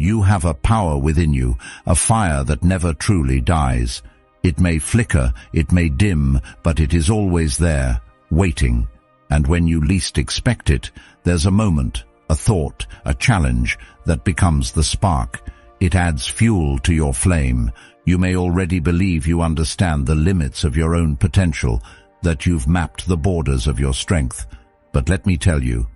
You have a power within you, a fire that never truly dies. It may flicker, it may dim, but it is always there, waiting. And when you least expect it, there's a moment, a thought, a challenge that becomes the spark. It adds fuel to your flame. You may already believe you understand the limits of your own potential, that you've mapped the borders of your strength. But let me tell you,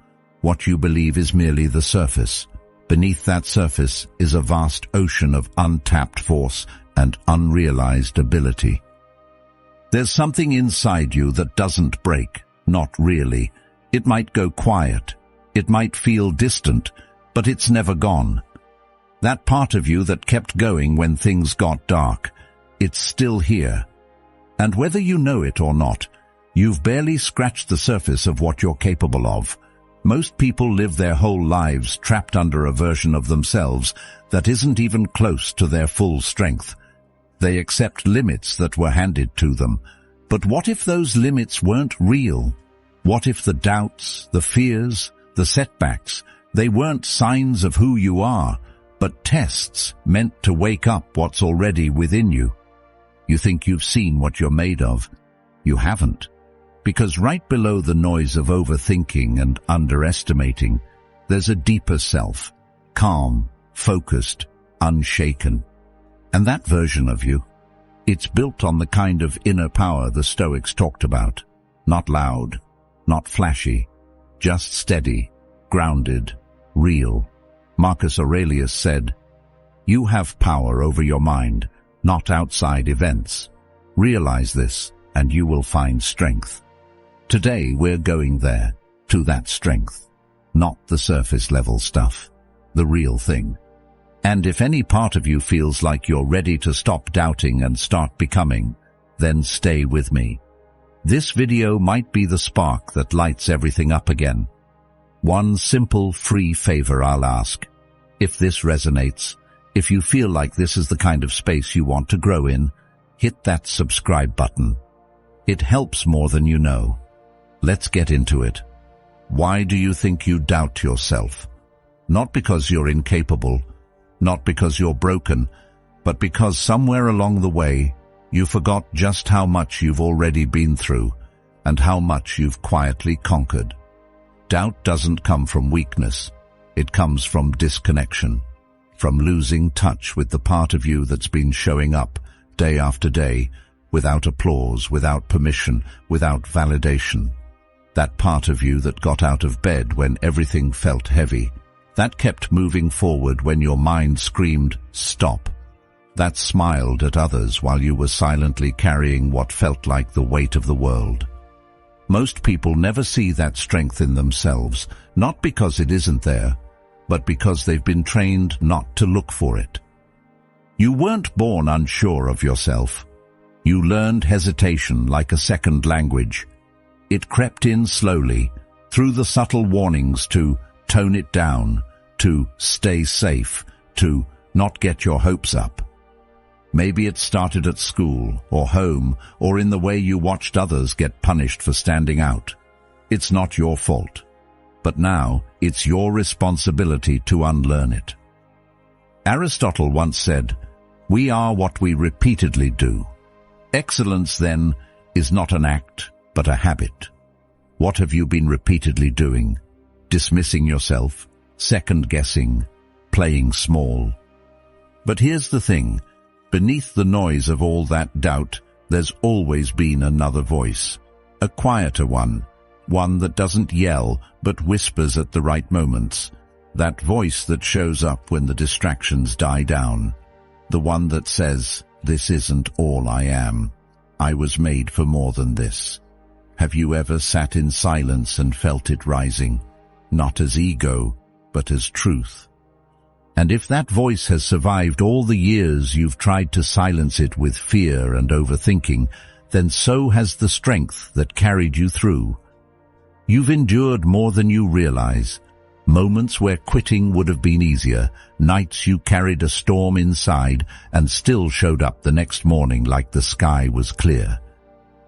what you believe is merely the surface. Beneath that surface is a vast ocean of untapped force and unrealized ability. There's something inside you that doesn't break, not really. It might go quiet, it might feel distant, but it's never gone. That part of you that kept going when things got dark, it's still here. And whether you know it or not, you've barely scratched the surface of what you're capable of. Most people live their whole lives trapped under a version of themselves that isn't even close to their full strength. They accept limits that were handed to them. But what if those limits weren't real? What if the doubts, the fears, the setbacks, they weren't signs of who you are, but tests meant to wake up what's already within you? You think you've seen what you're made of. You haven't. Because right below the noise of overthinking and underestimating, there's a deeper self, calm, focused, unshaken. And that version of you, it's built on the kind of inner power the Stoics talked about. Not loud, not flashy, just steady, grounded, real. Marcus Aurelius said, "You have power over your mind, not outside events. Realize this, and you will find strength." Today we're going there, to that strength, not the surface level stuff, the real thing. And if any part of you feels like you're ready to stop doubting and start becoming, then stay with me. This video might be the spark that lights everything up again. One simple, free favor I'll ask. If this resonates, if you feel like this is the kind of space you want to grow in, hit that subscribe button. It helps more than you know. Let's get into it. Why do you think you doubt yourself? Not because you're incapable, not because you're broken, but because somewhere along the way you forgot just how much you've already been through and how much you've quietly conquered. Doubt doesn't come from weakness. It comes from disconnection, from losing touch with the part of you that's been showing up day after day, without applause, without permission, without validation. That part of you that got out of bed when everything felt heavy, that kept moving forward when your mind screamed, "Stop." That smiled at others while you were silently carrying what felt like the weight of the world. Most people never see that strength in themselves, not because it isn't there, but because they've been trained not to look for it. You weren't born unsure of yourself. You learned hesitation like a second language. It crept in slowly, through the subtle warnings to tone it down, to stay safe, to not get your hopes up. Maybe it started at school, or home, or in the way you watched others get punished for standing out. It's not your fault. But now, it's your responsibility to unlearn it. Aristotle once said, "We are what we repeatedly do." Excellence, then, is not an act, but a habit. What have you been repeatedly doing? Dismissing yourself, second-guessing, playing small. But here's the thing. Beneath the noise of all that doubt, there's always been another voice. A quieter one that doesn't yell, but whispers at the right moments. That voice that shows up when the distractions die down. The one that says, "This isn't all I am. I was made for more than this." Have you ever sat in silence and felt it rising? Not as ego, but as truth. And if that voice has survived all the years you've tried to silence it with fear and overthinking, then so has the strength that carried you through. You've endured more than you realize. Moments where quitting would have been easier, nights you carried a storm inside and still showed up the next morning like the sky was clear.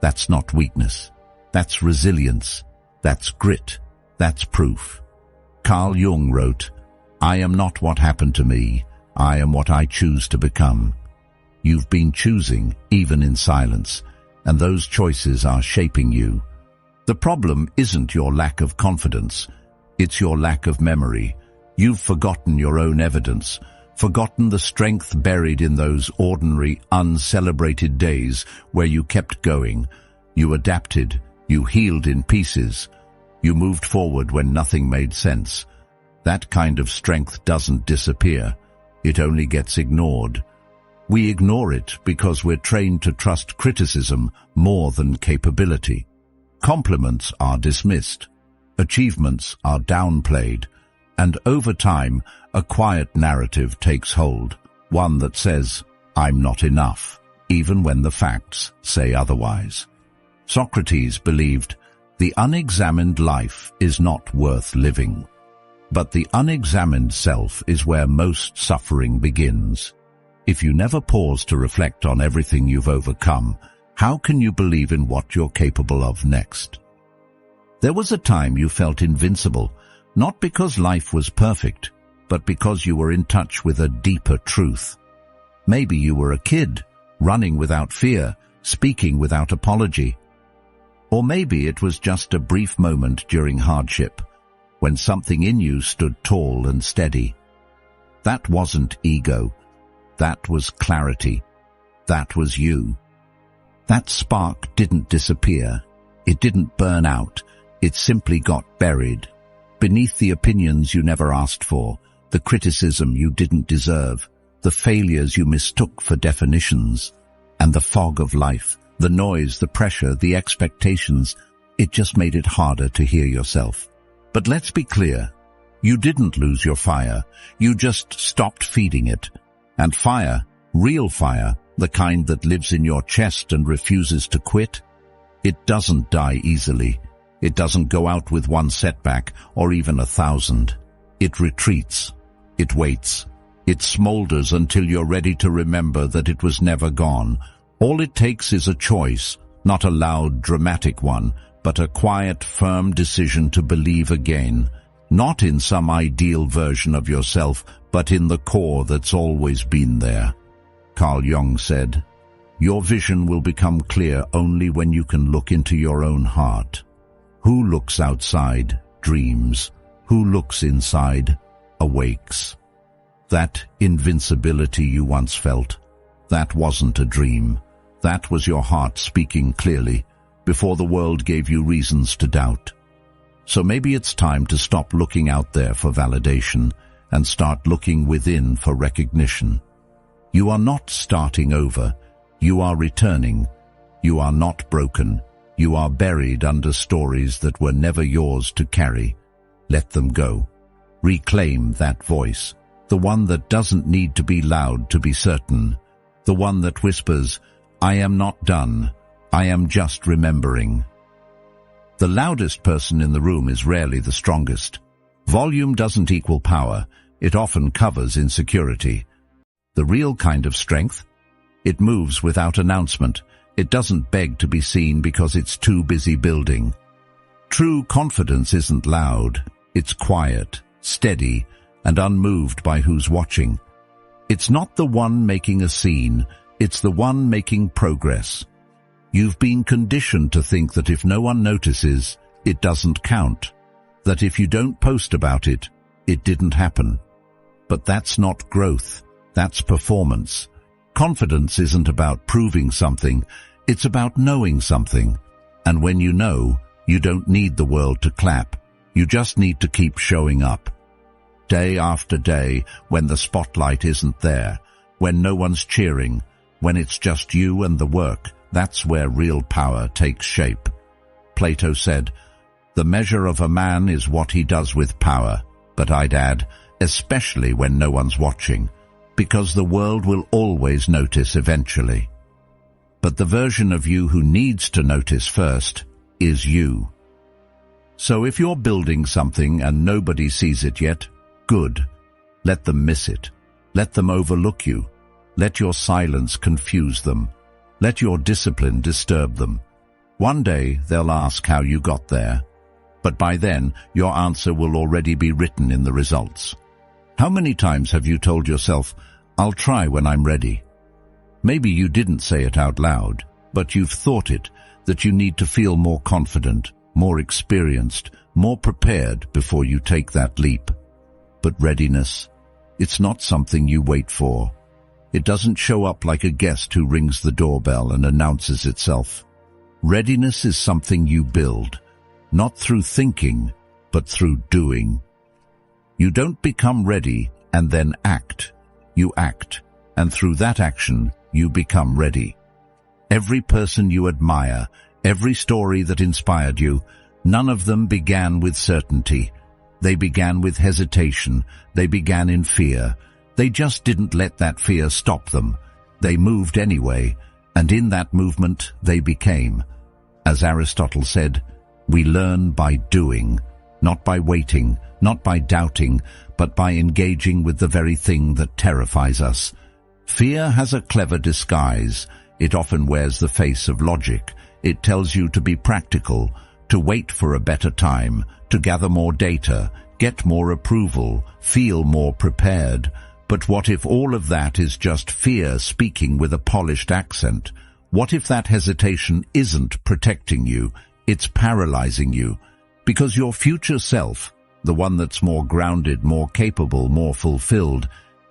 That's not weakness. That's resilience. That's grit. That's proof. Carl Jung wrote, I am not what happened to me. I am what I choose to become. You've been choosing, even in silence, and those choices are shaping you. The problem isn't your lack of confidence. It's your lack of memory. You've forgotten your own evidence, forgotten the strength buried in those ordinary, uncelebrated days where you kept going. You adapted. You healed in pieces. You moved forward when nothing made sense. That kind of strength doesn't disappear. It only gets ignored. We ignore it because we're trained to trust criticism more than capability. Compliments are dismissed. Achievements are downplayed. And over time, a quiet narrative takes hold, one that says, I'm not enough, even when the facts say otherwise. Socrates believed, the unexamined life is not worth living. But the unexamined self is where most suffering begins. If you never pause to reflect on everything you've overcome, how can you believe in what you're capable of next? There was a time you felt invincible, not because life was perfect, but because you were in touch with a deeper truth. Maybe you were a kid, running without fear, speaking without apology. Or maybe it was just a brief moment during hardship, when something in you stood tall and steady. That wasn't ego. That was clarity. That was you. That spark didn't disappear. It didn't burn out. It simply got buried. Beneath the opinions you never asked for, the criticism you didn't deserve, the failures you mistook for definitions, and the fog of life, the noise, the pressure, the expectations, it just made it harder to hear yourself. But let's be clear, you didn't lose your fire, you just stopped feeding it. And fire, real fire, the kind that lives in your chest and refuses to quit, it doesn't die easily. It doesn't go out with one setback or even 1,000. It retreats. It waits. It smolders until you're ready to remember that it was never gone. All it takes is a choice, not a loud, dramatic one, but a quiet, firm decision to believe again, not in some ideal version of yourself, but in the core that's always been there. Carl Jung said, "Your vision will become clear only when you can look into your own heart. Who looks outside dreams. Who looks inside awakes." That invincibility you once felt, that wasn't a dream. That was your heart speaking clearly, before the world gave you reasons to doubt. So maybe it's time to stop looking out there for validation and start looking within for recognition. You are not starting over. You are returning. You are not broken. You are buried under stories that were never yours to carry. Let them go. Reclaim that voice, the one that doesn't need to be loud to be certain, the one that whispers, "I am not done. I am just remembering." The loudest person in the room is rarely the strongest. Volume doesn't equal power. It often covers insecurity. The real kind of strength? It moves without announcement. It doesn't beg to be seen because it's too busy building. True confidence isn't loud. It's quiet, steady, and unmoved by who's watching. It's not the one making a scene. It's the one making progress. You've been conditioned to think that if no one notices, it doesn't count. That if you don't post about it, it didn't happen. But that's not growth. That's performance. Confidence isn't about proving something. It's about knowing something. And when you know, you don't need the world to clap. You just need to keep showing up. Day after day, when the spotlight isn't there, when no one's cheering, when it's just you and the work, that's where real power takes shape. Plato said, "The measure of a man is what he does with power," but I'd add, especially when no one's watching, because the world will always notice eventually. But the version of you who needs to notice first is you. So if you're building something and nobody sees it yet, good. Let them miss it. Let them overlook you. Let your silence confuse them. Let your discipline disturb them. One day they'll ask how you got there, but by then your answer will already be written in the results. How many times have you told yourself, "I'll try when I'm ready"? Maybe you didn't say it out loud, but you've thought it, that you need to feel more confident, more experienced, more prepared before you take that leap. But readiness, it's not something you wait for. It doesn't show up like a guest who rings the doorbell and announces itself. Readiness is something you build, not through thinking, but through doing. You don't become ready and then act. You act, and through that action, you become ready. Every person you admire, every story that inspired you, none of them began with certainty. They began with hesitation. They began in fear. They just didn't let that fear stop them. They moved anyway, and in that movement they became. As Aristotle said, we learn by doing, not by waiting, not by doubting, but by engaging with the very thing that terrifies us. Fear has a clever disguise. It often wears the face of logic. It tells you to be practical, to wait for a better time, to gather more data, get more approval, feel more prepared. But what if all of that is just fear speaking with a polished accent? What if that hesitation isn't protecting you, it's paralyzing you? Because your future self, the one that's more grounded, more capable, more fulfilled,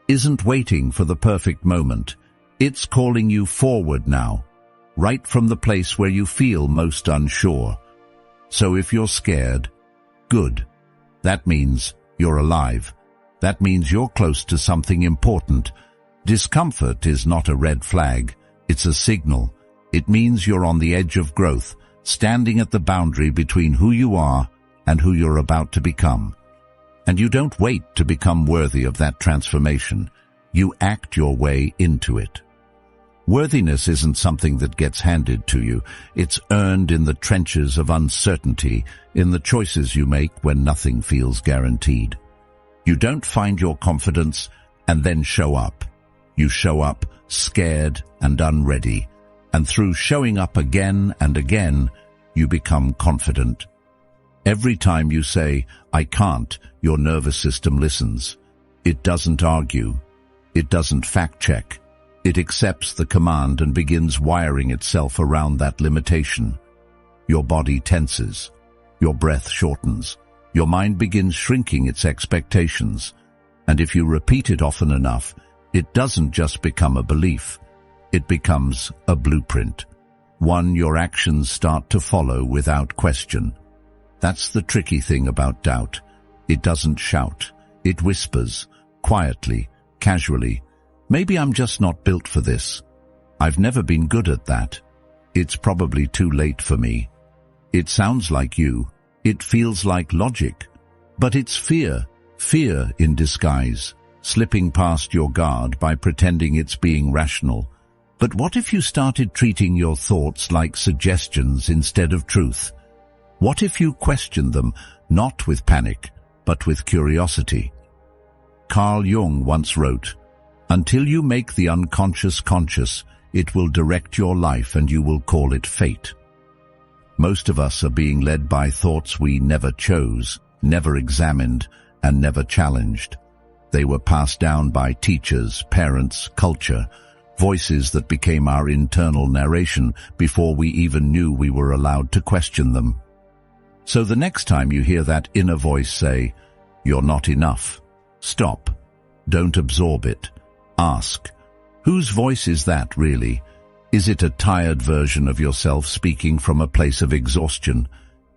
isn't waiting for the perfect moment. It's calling you forward now, right from the place where you feel most unsure. So if you're scared, good. That means you're alive. That means you're close to something important. Discomfort is not a red flag. It's a signal. It means you're on the edge of growth, standing at the boundary between who you are and who you're about to become. And you don't wait to become worthy of that transformation. You act your way into it. Worthiness isn't something that gets handed to you. It's earned in the trenches of uncertainty, in the choices you make when nothing feels guaranteed. You don't find your confidence and then show up. You show up scared and unready. And through showing up again and again, you become confident. Every time you say, "I can't," your nervous system listens. It doesn't argue. It doesn't fact-check. It accepts the command and begins wiring itself around that limitation. Your body tenses. Your breath shortens. Your mind begins shrinking its expectations. And if you repeat it often enough, it doesn't just become a belief. It becomes a blueprint. One your actions start to follow without question. That's the tricky thing about doubt. It doesn't shout. It whispers, quietly, casually. Maybe I'm just not built for this. I've never been good at that. It's probably too late for me. It sounds like you. It feels like logic. But it's fear. Fear in disguise, slipping past your guard by pretending it's being rational. But what if you started treating your thoughts like suggestions instead of truth? What if you questioned them, not with panic, but with curiosity? Carl Jung once wrote, "Until you make the unconscious conscious, it will direct your life and you will call it fate." Most of us are being led by thoughts we never chose, never examined, and never challenged. They were passed down by teachers, parents, culture, voices that became our internal narration before we even knew we were allowed to question them. So the next time you hear that inner voice say, "You're not enough," stop. Don't absorb it. Ask, whose voice is that really? Is it a tired version of yourself speaking from a place of exhaustion?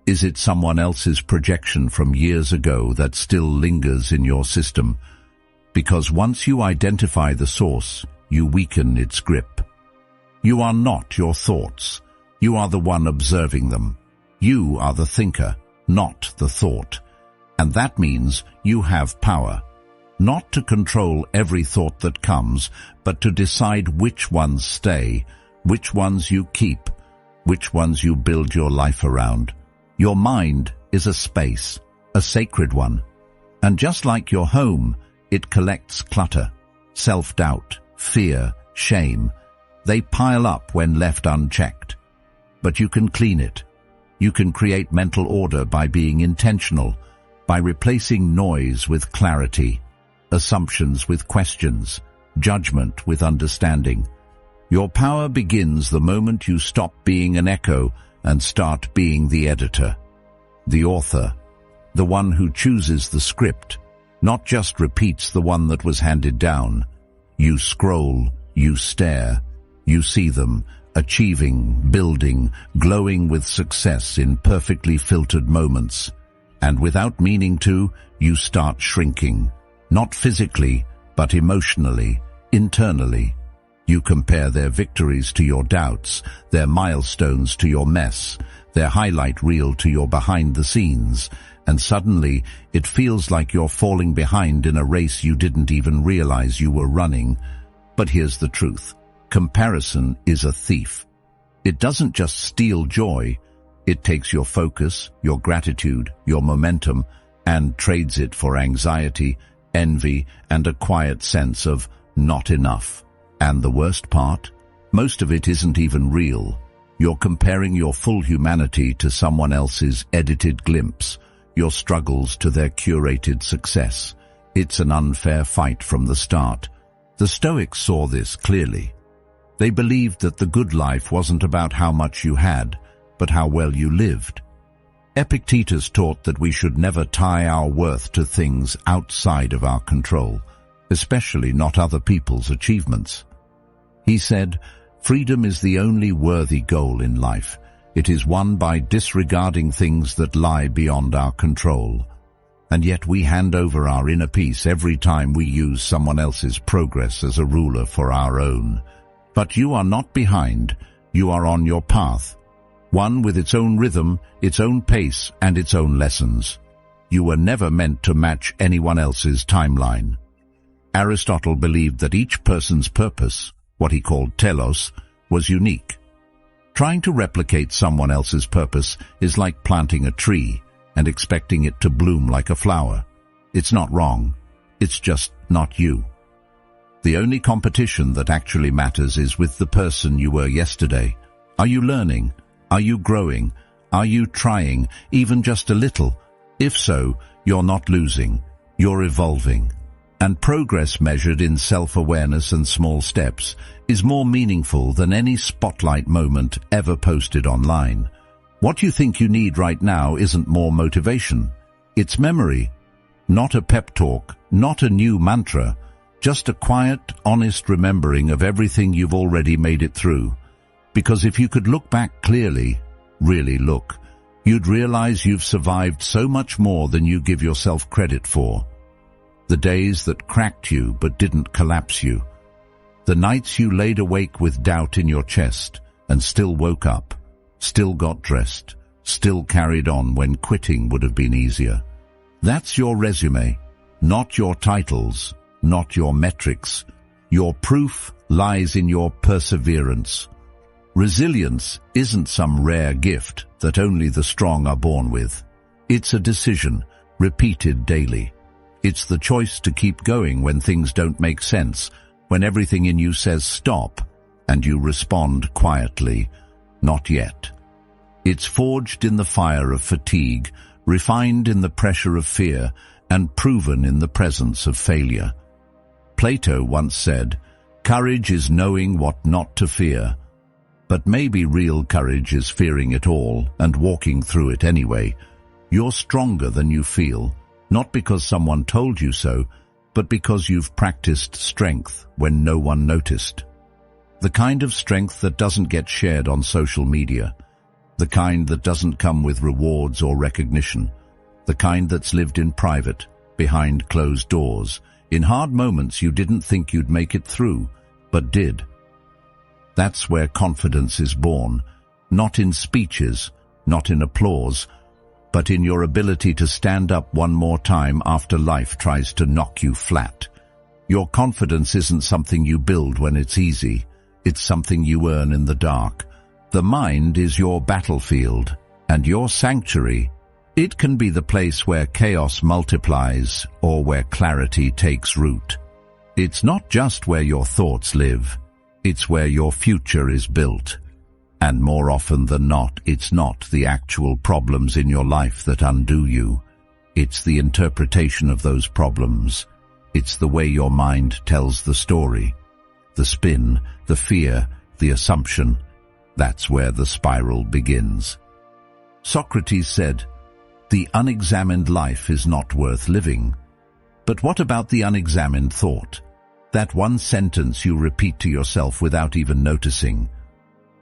Is it someone else's projection from years ago that still lingers in your system? Because once you identify the source, you weaken its grip. You are not your thoughts. You are the one observing them. You are the thinker, not the thought. And that means you have power. Not to control every thought that comes, but to decide which ones stay, which ones you keep, which ones you build your life around. Your mind is a space, a sacred one. And just like your home, it collects clutter, self-doubt, fear, shame. They pile up when left unchecked. But you can clean it. You can create mental order by being intentional, by replacing noise with clarity, assumptions with questions, judgment with understanding. Your power begins the moment you stop being an echo and start being the editor, the author, the one who chooses the script, not just repeats the one that was handed down. You scroll, you stare, you see them, achieving, building, glowing with success in perfectly filtered moments. And without meaning to, you start shrinking, not physically, but emotionally, internally. You compare their victories to your doubts, their milestones to your mess, their highlight reel to your behind the scenes, and suddenly it feels like you're falling behind in a race you didn't even realize you were running. But here's the truth. Comparison is a thief. It doesn't just steal joy, it takes your focus, your gratitude, your momentum, and trades it for anxiety, envy, and a quiet sense of not enough. And the worst part? Most of it isn't even real. You're comparing your full humanity to someone else's edited glimpse, your struggles to their curated success. It's an unfair fight from the start. The Stoics saw this clearly. They believed that the good life wasn't about how much you had, but how well you lived. Epictetus taught that we should never tie our worth to things outside of our control, especially not other people's achievements. He said, "Freedom is the only worthy goal in life. It is won by disregarding things that lie beyond our control." And yet we hand over our inner peace every time we use someone else's progress as a ruler for our own. But you are not behind, you are on your path. One with its own rhythm, its own pace, and its own lessons. You were never meant to match anyone else's timeline. Aristotle believed that each person's purpose, what he called telos, was unique. Trying to replicate someone else's purpose is like planting a tree and expecting it to bloom like a flower. It's not wrong, it's just not you. The only competition that actually matters is with the person you were yesterday. Are you learning? Are you growing? Are you trying, even just a little? If so, you're not losing, you're evolving. And progress measured in self-awareness and small steps is more meaningful than any spotlight moment ever posted online. What you think you need right now isn't more motivation. It's memory. Not a pep talk, not a new mantra, just a quiet, honest remembering of everything you've already made it through. Because if you could look back clearly, really look, you'd realize you've survived so much more than you give yourself credit for. The days that cracked you but didn't collapse you. The nights you laid awake with doubt in your chest and still woke up, still got dressed, still carried on when quitting would have been easier. That's your resume, not your titles, not your metrics. Your proof lies in your perseverance. Resilience isn't some rare gift that only the strong are born with. It's a decision, repeated daily. It's the choice to keep going when things don't make sense, when everything in you says stop, and you respond quietly, not yet. It's forged in the fire of fatigue, refined in the pressure of fear, and proven in the presence of failure. Plato once said, "Courage is knowing what not to fear." But maybe real courage is fearing it all and walking through it anyway. You're stronger than you feel. Not because someone told you so, but because you've practiced strength when no one noticed. The kind of strength that doesn't get shared on social media. The kind that doesn't come with rewards or recognition. The kind that's lived in private, behind closed doors, in hard moments you didn't think you'd make it through, but did. That's where confidence is born, not in speeches, not in applause, but in your ability to stand up one more time after life tries to knock you flat. Your confidence isn't something you build when it's easy. It's something you earn in the dark. The mind is your battlefield, and your sanctuary. It can be the place where chaos multiplies or where clarity takes root. It's not just where your thoughts live. It's where your future is built. And more often than not, it's not the actual problems in your life that undo you. It's the interpretation of those problems, It's the way your mind tells the story. The spin, the fear, the assumption. That's where the spiral begins. Socrates said, "The unexamined life is not worth living." But what about the unexamined thought? That one sentence you repeat to yourself without even noticing.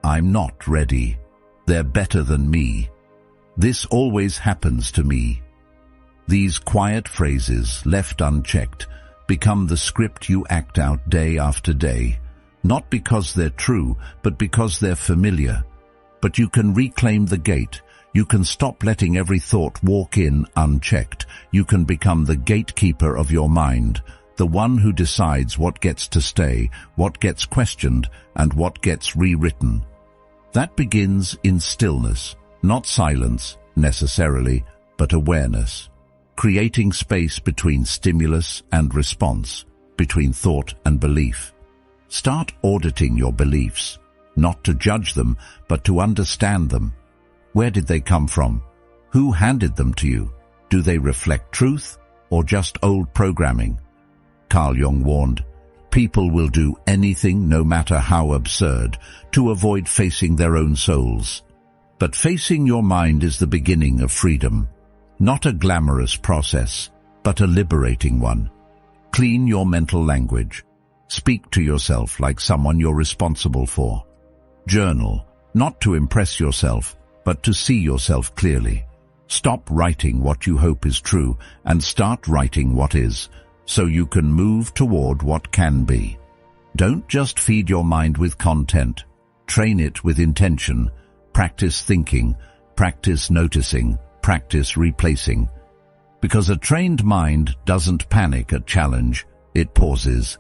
"I'm not ready. They're better than me. This always happens to me." These quiet phrases, left unchecked, become the script you act out day after day, not because they're true, but because they're familiar. But you can reclaim the gate. You can stop letting every thought walk in unchecked. You can become the gatekeeper of your mind, the one who decides what gets to stay, what gets questioned, and what gets rewritten. That begins in stillness, not silence necessarily, but awareness, creating space between stimulus and response, between thought and belief. Start auditing your beliefs, not to judge them, but to understand them. Where did they come from? Who handed them to you? Do they reflect truth or just old programming? Carl Jung warned, "People will do anything, no matter how absurd, to avoid facing their own souls." But facing your mind is the beginning of freedom. Not a glamorous process, but a liberating one. Clean your mental language. Speak to yourself like someone you're responsible for. Journal, not to impress yourself, but to see yourself clearly. Stop writing what you hope is true and start writing what is, so you can move toward what can be. Don't just feed your mind with content. Train it with intention. Practice thinking, practice noticing, practice replacing. Because a trained mind doesn't panic at challenge, it pauses.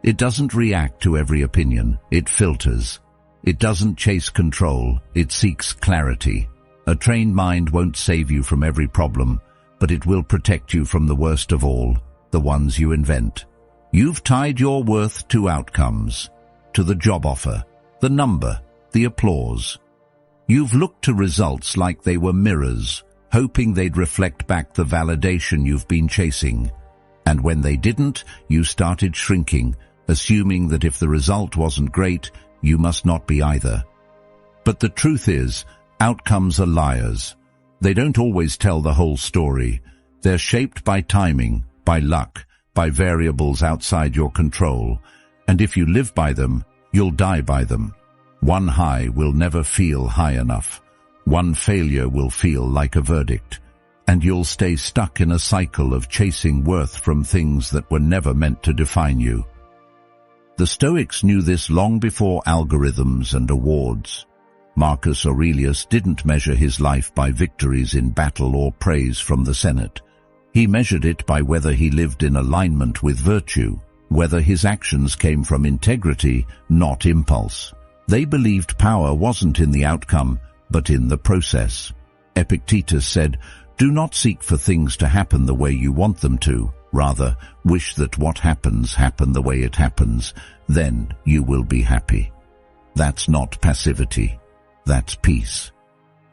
It doesn't react to every opinion, it filters. It doesn't chase control, it seeks clarity. A trained mind won't save you from every problem, but it will protect you from the worst of all, the ones you invent. You've tied your worth to outcomes, to the job offer, the number, the applause. You've looked to results like they were mirrors, hoping they'd reflect back the validation you've been chasing. And when they didn't, you started shrinking, assuming that if the result wasn't great, you must not be either. But the truth is, outcomes are liars. They don't always tell the whole story. They're shaped by timing, by luck, by variables outside your control. And if you live by them, you'll die by them. One high will never feel high enough. One failure will feel like a verdict. And you'll stay stuck in a cycle of chasing worth from things that were never meant to define you. The Stoics knew this long before algorithms and awards. Marcus Aurelius didn't measure his life by victories in battle or praise from the Senate. He measured it by whether he lived in alignment with virtue, whether his actions came from integrity, not impulse. They believed power wasn't in the outcome, but in the process. Epictetus said, "Do not seek for things to happen the way you want them to. Rather, wish that what happens happen the way it happens. Then you will be happy." That's not passivity. That's peace.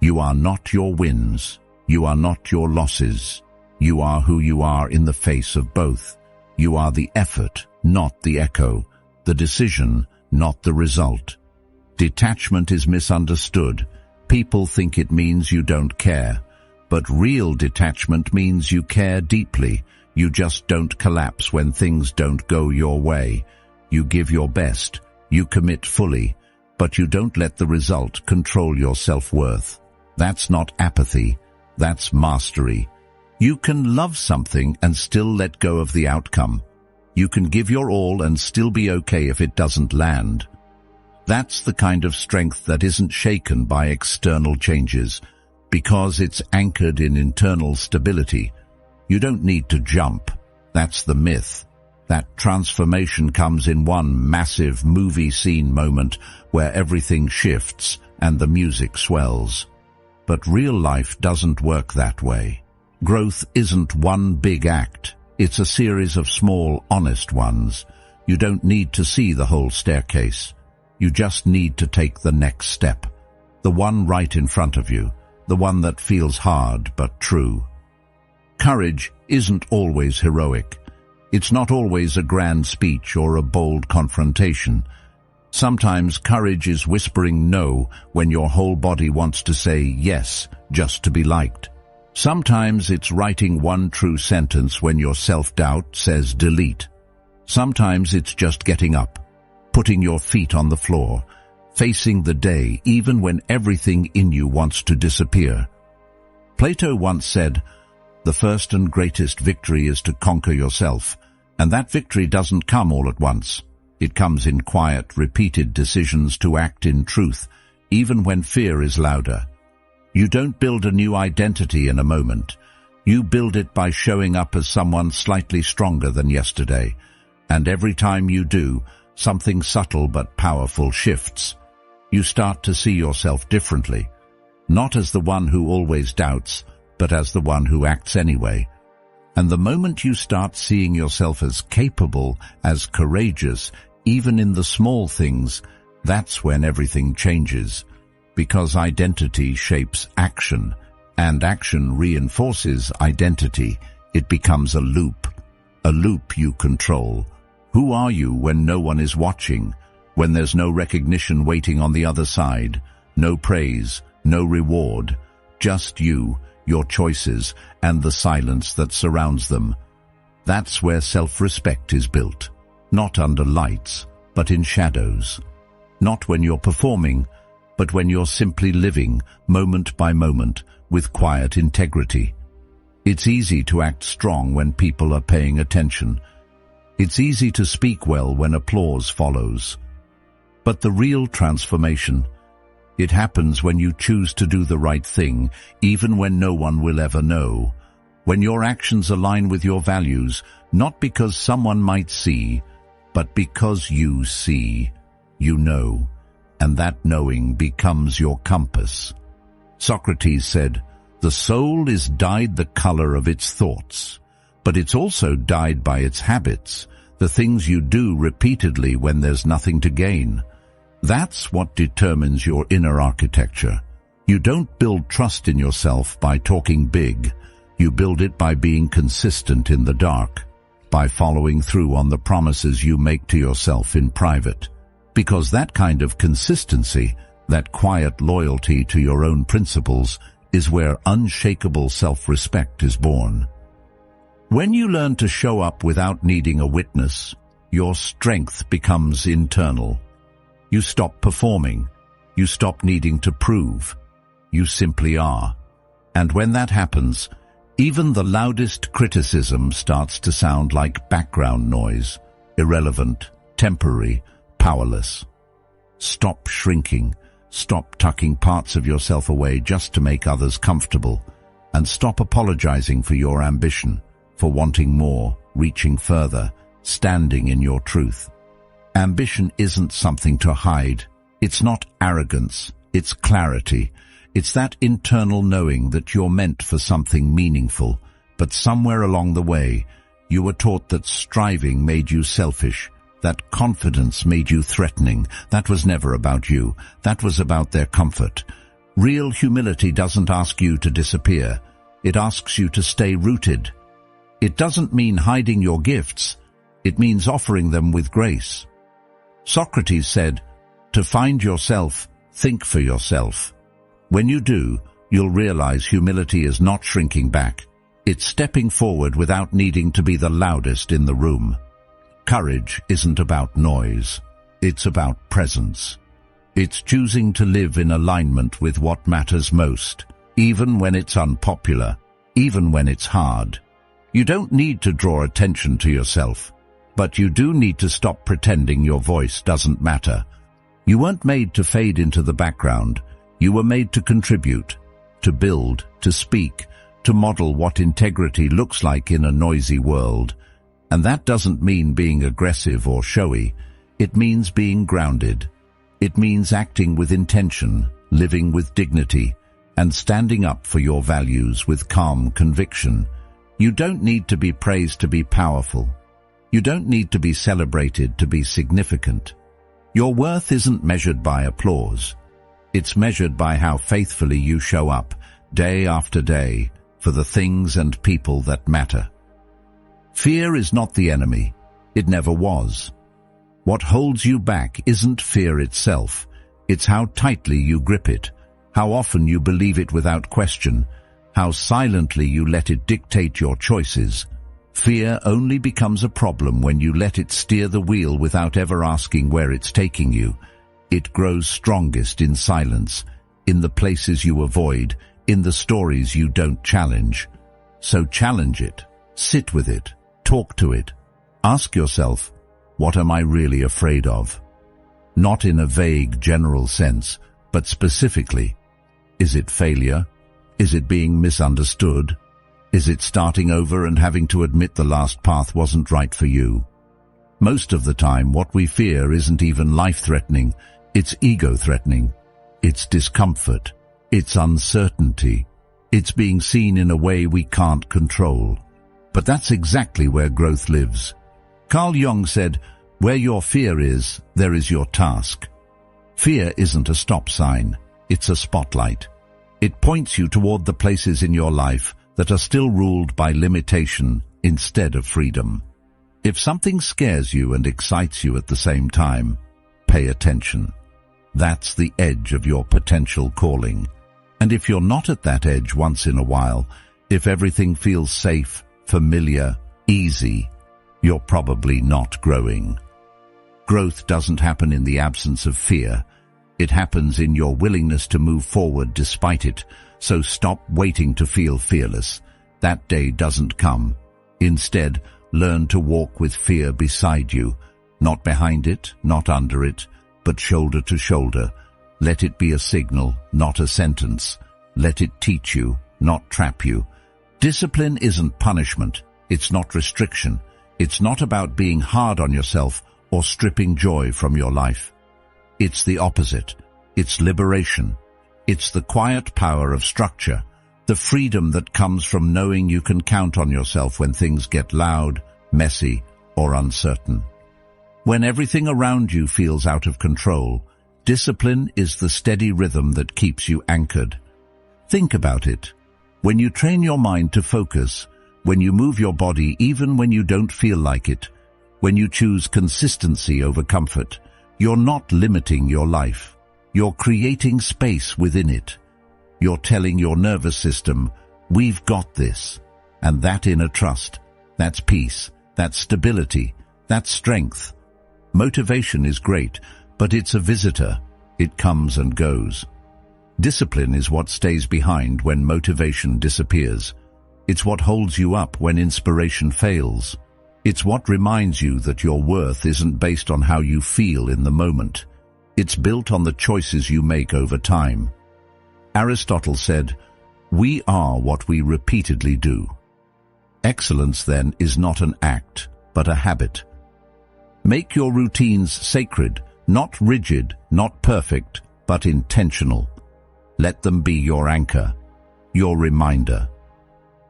You are not your wins. You are not your losses. You are who you are in the face of both. You are the effort, not the echo. The decision, not the result. Detachment is misunderstood. People think it means you don't care. But real detachment means you care deeply. You just don't collapse when things don't go your way. You give your best. You commit fully. But you don't let the result control your self-worth. That's not apathy. That's mastery. You can love something and still let go of the outcome. You can give your all and still be okay if it doesn't land. That's the kind of strength that isn't shaken by external changes, because it's anchored in internal stability. You don't need to jump. That's the myth. That transformation comes in one massive movie scene moment where everything shifts and the music swells. But real life doesn't work that way. Growth isn't one big act. It's a series of small, honest ones. You don't need to see the whole staircase. You just need to take the next step. The one right in front of you. The one that feels hard but true. Courage isn't always heroic. It's not always a grand speech or a bold confrontation. Sometimes courage is whispering no when your whole body wants to say yes just to be liked. Sometimes it's writing one true sentence when your self-doubt says delete. Sometimes it's just getting up, putting your feet on the floor, facing the day even when everything in you wants to disappear. Plato once said, "The first and greatest victory is to conquer yourself, and that victory doesn't come all at once. It comes in quiet, repeated decisions to act in truth, even when fear is louder. You don't build a new identity in a moment. You build it by showing up as someone slightly stronger than yesterday. And every time you do, something subtle but powerful shifts. You start to see yourself differently, not as the one who always doubts, but as the one who acts anyway. And the moment you start seeing yourself as capable, as courageous, even in the small things, that's when everything changes. Because identity shapes action, and action reinforces identity. It becomes a loop you control. Who are you when no one is watching, when there's no recognition waiting on the other side, no praise, no reward, just you, your choices, and the silence that surrounds them? That's where self-respect is built. Not under lights, but in shadows. Not when you're performing, but when you're simply living, moment by moment, with quiet integrity. It's easy to act strong when people are paying attention. It's easy to speak well when applause follows. But the real transformation, it happens when you choose to do the right thing, even when no one will ever know. When your actions align with your values, not because someone might see, but because you see, you know, and that knowing becomes your compass. Socrates said, "The soul is dyed the color of its thoughts, but it's also dyed by its habits, the things you do repeatedly when there's nothing to gain." That's what determines your inner architecture. You don't build trust in yourself by talking big. You build it by being consistent in the dark, by following through on the promises you make to yourself in private. Because that kind of consistency, that quiet loyalty to your own principles, is where unshakable self-respect is born. When you learn to show up without needing a witness, your strength becomes internal. You stop performing. You stop needing to prove. You simply are. And when that happens, even the loudest criticism starts to sound like background noise, irrelevant, temporary, powerless. Stop shrinking. Stop tucking parts of yourself away just to make others comfortable. And stop apologizing for your ambition, for wanting more, reaching further, standing in your truth. Ambition isn't something to hide. It's not arrogance. It's clarity. It's that internal knowing that you're meant for something meaningful, but somewhere along the way, you were taught that striving made you selfish, that confidence made you threatening. That was never about you. That was about their comfort. Real humility doesn't ask you to disappear. It asks you to stay rooted. It doesn't mean hiding your gifts. It means offering them with grace. Socrates said, "To find yourself, think for yourself." When you do, you'll realize humility is not shrinking back. It's stepping forward without needing to be the loudest in the room. Courage isn't about noise. It's about presence. It's choosing to live in alignment with what matters most, even when it's unpopular, even when it's hard. You don't need to draw attention to yourself, but you do need to stop pretending your voice doesn't matter. You weren't made to fade into the background. You were made to contribute, to build, to speak, to model what integrity looks like in a noisy world. And that doesn't mean being aggressive or showy. It means being grounded. It means acting with intention, living with dignity, and standing up for your values with calm conviction. You don't need to be praised to be powerful. You don't need to be celebrated to be significant. Your worth isn't measured by applause. It's measured by how faithfully you show up, day after day, for the things and people that matter. Fear is not the enemy. It never was. What holds you back isn't fear itself. It's how tightly you grip it, how often you believe it without question, how silently you let it dictate your choices. Fear only becomes a problem when you let it steer the wheel without ever asking where it's taking you. It grows strongest in silence, in the places you avoid, in the stories you don't challenge. So challenge it, sit with it, talk to it. Ask yourself, what am I really afraid of? Not in a vague general sense, but specifically. Is it failure? Is it being misunderstood? Is it starting over and having to admit the last path wasn't right for you? Most of the time, what we fear isn't even life-threatening, it's ego-threatening. It's discomfort. It's uncertainty. It's being seen in a way we can't control. But that's exactly where growth lives. Carl Jung said, "Where your fear is, there is your task." Fear isn't a stop sign. It's a spotlight. It points you toward the places in your life that are still ruled by limitation instead of freedom. If something scares you and excites you at the same time, pay attention. That's the edge of your potential calling. And if you're not at that edge once in a while, if everything feels safe, familiar, easy, you're probably not growing. Growth doesn't happen in the absence of fear. It happens in your willingness to move forward despite it. So stop waiting to feel fearless. That day doesn't come. Instead, learn to walk with fear beside you, not behind it, not under it, but shoulder to shoulder. Let it be a signal, not a sentence. Let it teach you, not trap you. Discipline isn't punishment. It's not restriction. It's not about being hard on yourself or stripping joy from your life. It's the opposite. It's liberation. It's the quiet power of structure, the freedom that comes from knowing you can count on yourself when things get loud, messy, or uncertain. When everything around you feels out of control, discipline is the steady rhythm that keeps you anchored. Think about it. When you train your mind to focus, when you move your body even when you don't feel like it, when you choose consistency over comfort, you're not limiting your life. You're creating space within it. You're telling your nervous system, we've got this. And that inner trust, that's peace, that's stability, that's strength. Motivation is great, but it's a visitor. It comes and goes. Discipline is what stays behind when motivation disappears. It's what holds you up when inspiration fails. It's what reminds you that your worth isn't based on how you feel in the moment. It's built on the choices you make over time. Aristotle said, "We are what we repeatedly do." Excellence, then, is not an act, but a habit. Make your routines sacred, not rigid, not perfect, but intentional. Let them be your anchor, your reminder.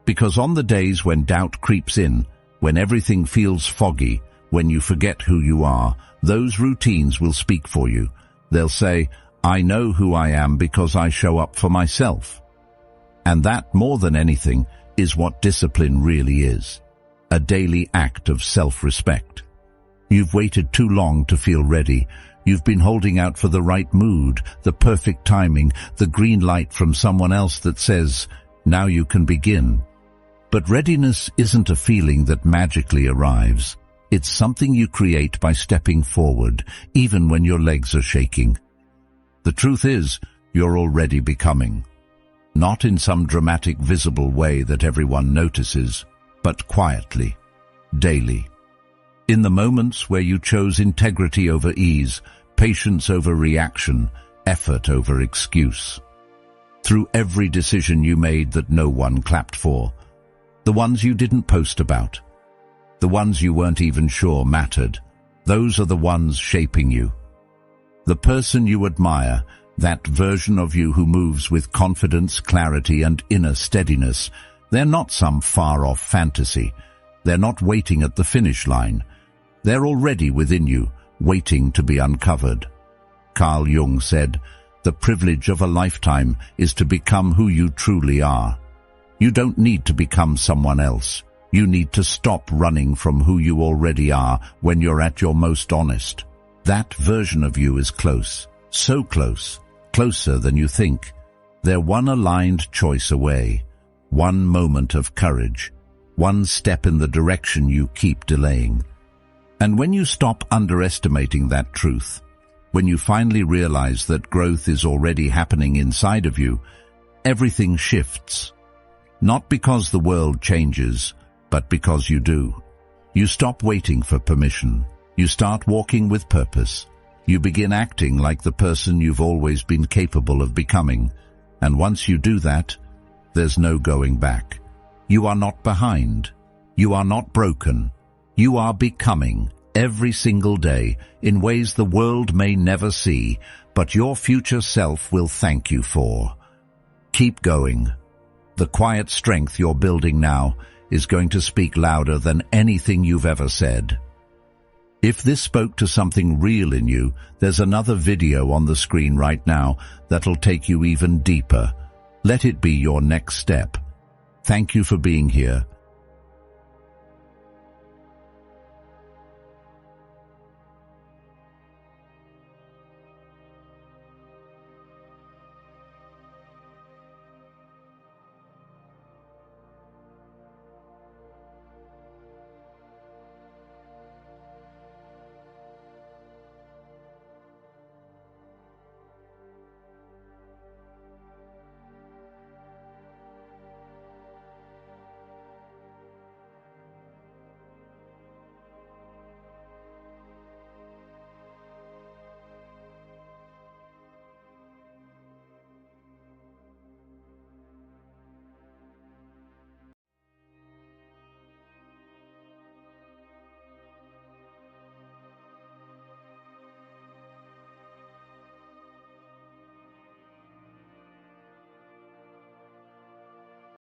Because on the days when doubt creeps in, when everything feels foggy, when you forget who you are, those routines will speak for you. They'll say, "I know who I am because I show up for myself." And that, more than anything, is what discipline really is. A daily act of self-respect. You've waited too long to feel ready. You've been holding out for the right mood, the perfect timing, the green light from someone else that says, "Now you can begin." But readiness isn't a feeling that magically arrives. It's something you create by stepping forward, even when your legs are shaking. The truth is, you're already becoming. Not in some dramatic, visible way that everyone notices, but quietly, daily. In the moments where you chose integrity over ease, patience over reaction, effort over excuse. Through every decision you made that no one clapped for. The ones you didn't post about. The ones you weren't even sure mattered. Those are the ones shaping you. The person you admire, that version of you who moves with confidence, clarity, and inner steadiness, they're not some far-off fantasy. They're not waiting at the finish line. They're already within you, waiting to be uncovered. Carl Jung said, "The privilege of a lifetime is to become who you truly are." You don't need to become someone else. You need to stop running from who you already are when you're at your most honest. That version of you is close, so close, closer than you think. They're one aligned choice away, one moment of courage, one step in the direction you keep delaying. And when you stop underestimating that truth, when you finally realize that growth is already happening inside of you, everything shifts. Not because the world changes, but because you do. You stop waiting for permission. You start walking with purpose. You begin acting like the person you've always been capable of becoming. And once you do that, there's no going back. You are not behind. You are not broken. You are becoming every single day in ways the world may never see, but your future self will thank you for. Keep going. The quiet strength you're building now is going to speak louder than anything you've ever said. If this spoke to something real in you, there's another video on the screen right now that'll take you even deeper. Let it be your next step. Thank you for being here.